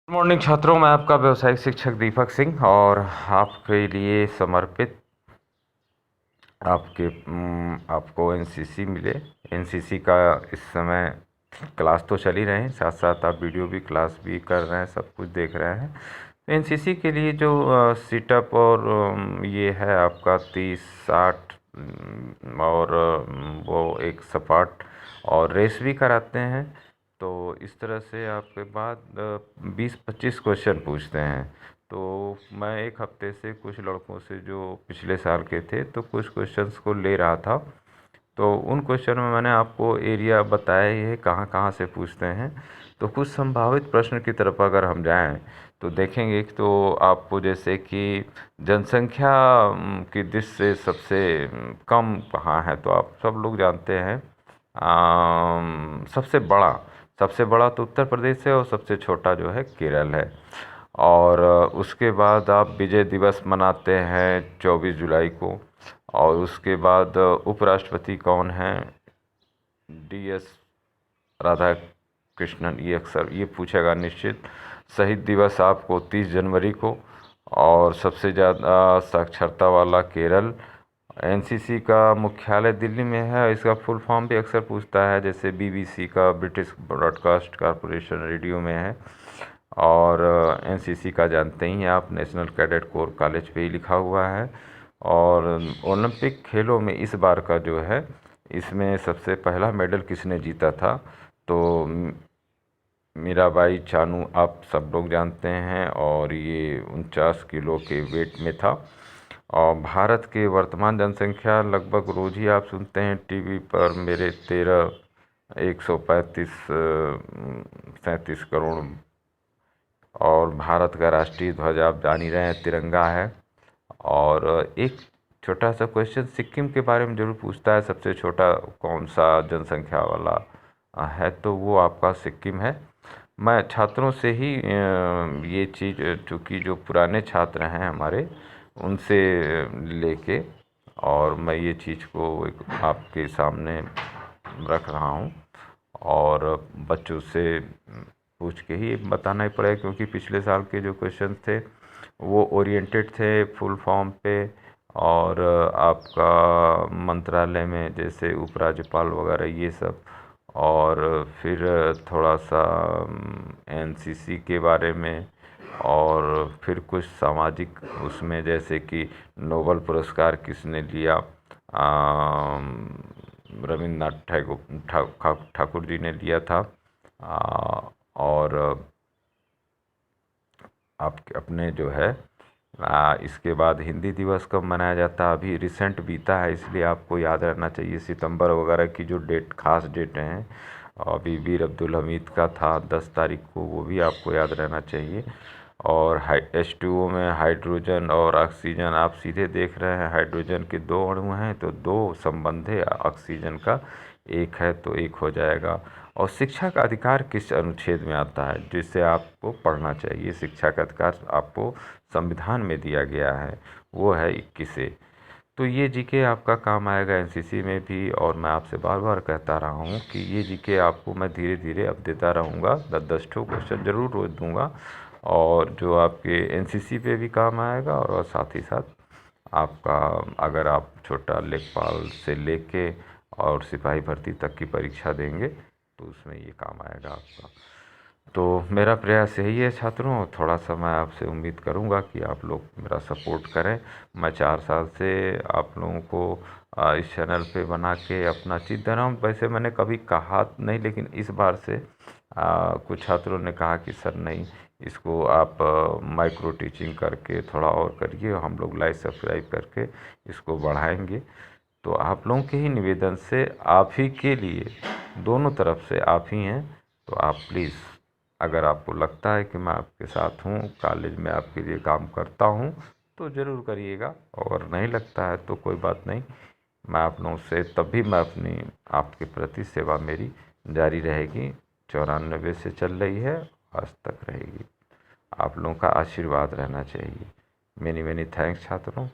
Good morning छात्रों, मैं आपका व्यावसायिक शिक्षक दीपक सिंह और आपके लिए समर्पित आपको एनसीसी मिले। एनसीसी का इस समय क्लास तो चल ही रहे हैं, साथ साथ आप वीडियो भी क्लास भी कर रहे हैं, सब कुछ देख रहे हैं। तो एनसीसी के लिए जो सीटअप और ये है आपका 30-60 और वो एक सपाट और रेस भी कराते हैं। तो इस तरह से आपके बाद 20-25 क्वेश्चन पूछते हैं। तो मैं एक हफ्ते से कुछ लड़कों से जो पिछले साल के थे तो कुछ क्वेश्चंस को ले रहा था। तो उन क्वेश्चन में मैंने आपको एरिया बताया ही है कहाँ कहाँ से पूछते हैं। तो कुछ संभावित प्रश्न की तरफ अगर हम जाएं तो देखेंगे कि तो आपको जैसे कि जनसंख्या की दृष्टि से सबसे कम कहाँ है, तो आप सब लोग जानते हैं सबसे बड़ा तो उत्तर प्रदेश है और सबसे छोटा जो है केरल है। और उसके बाद आप विजय दिवस मनाते हैं 24 जुलाई को। और उसके बाद उपराष्ट्रपति कौन हैं? DS राधा कृष्णन। ये अक्सर ये पूछेगा निश्चित। शहीद दिवस आपको 30 जनवरी को। और सबसे ज़्यादा साक्षरता वाला केरल। एनसीसी का मुख्यालय दिल्ली में है। इसका फुल फॉर्म भी अक्सर पूछता है, जैसे BBC का ब्रिटिश ब्रॉडकास्ट कॉरपोरेशन रेडियो में है। और एनसीसी का जानते ही हैं आप, नेशनल कैडेट कोर कॉलेज पे ही लिखा हुआ है। और ओलंपिक खेलों में इस बार का जो है, इसमें सबसे पहला मेडल किसने जीता था? तो मीराबाई चानू आप सब लोग जानते हैं, और ये 49 किलो के वेट में था। और भारत की वर्तमान जनसंख्या लगभग रोज ही आप सुनते हैं टीवी पर, मेरे 135 37 करोड़। और भारत का राष्ट्रीय ध्वज आप जान ही रहे हैं, तिरंगा है। और एक छोटा सा क्वेश्चन सिक्किम के बारे में जरूर पूछता है, सबसे छोटा कौन सा जनसंख्या वाला है, तो वो आपका सिक्किम है। मैं छात्रों से ही ये चीज़, चूँकि जो पुराने छात्र हैं हमारे, उनसे लेके और मैं ये चीज़ को एक आपके सामने रख रहा हूँ। और बच्चों से पूछ के ही बताना ही पड़ेगा, क्योंकि पिछले साल के जो क्वेश्चन थे वो ओरिएंटेड थे फुल फॉर्म पे। और आपका मंत्रालय में जैसे उपराज्यपाल वगैरह ये सब। और फिर थोड़ा सा एनसीसी के बारे में। और फिर कुछ सामाजिक उसमें, जैसे कि नोबेल पुरस्कार किसने लिया? रविन्द्रनाथ ठाकुर जी ने लिया था। और आप अपने जो है इसके बाद हिंदी दिवस कब मनाया जाता है? अभी रिसेंट बीता है, इसलिए आपको याद रहना चाहिए सितंबर वगैरह की जो डेट, खास डेट हैं। अभी वीर अब्दुल हमीद का था 10 तारीख को, वो भी आपको याद रहना चाहिए। और H2O में हाइड्रोजन और ऑक्सीजन आप सीधे देख रहे हैं, हाइड्रोजन के 2 अणु हैं तो 2 संबंध है, ऑक्सीजन का 1 है तो 1 हो जाएगा। और शिक्षा का अधिकार किस अनुच्छेद में आता है, जिससे आपको पढ़ना चाहिए? शिक्षा का अधिकार आपको संविधान में दिया गया है, वो है 21। तो ये जीके आपका काम आएगा एनसीसी में भी। और मैं आपसे बार बार कहता रहा हूँ कि ये जीके आपको मैं धीरे धीरे अब देता रहूँगा, 10-10 ठो क्वेश्चन ज़रूर रोज़ दूँगा। और जो आपके एनसीसी पे भी काम आएगा, और साथ ही साथ आपका, अगर आप छोटा लेखपाल से लेके और सिपाही भर्ती तक की परीक्षा देंगे तो उसमें ये काम आएगा आपका। तो मेरा प्रयास यही है छात्रों, थोड़ा सा मैं आपसे उम्मीद करूंगा कि आप लोग मेरा सपोर्ट करें। मैं 4 साल से आप लोगों को इस चैनल पे बना के अपना चीज़ दे रहा हूँ। वैसे मैंने कभी कहा नहीं, लेकिन इस बार से कुछ छात्रों ने कहा कि सर नहीं, इसको आप माइक्रो टीचिंग करके थोड़ा और करिए, हम लोग लाइक सब्सक्राइब करके इसको बढ़ाएंगे। तो आप लोगों के ही निवेदन से, आप ही के लिए, दोनों तरफ से आप ही हैं, तो आप प्लीज़, अगर आपको लगता है कि मैं आपके साथ हूँ, कॉलेज में आपके लिए काम करता हूँ, तो ज़रूर करिएगा। और नहीं लगता है तो कोई बात नहीं, मैं आप लोगों से तब भी मैं अपनी, आपके प्रति सेवा मेरी जारी रहेगी। 94 से चल रही है, आज तक रहेगी। आप लोगों का आशीर्वाद रहना चाहिए। मेनी मेनी थैंक्स छात्रों।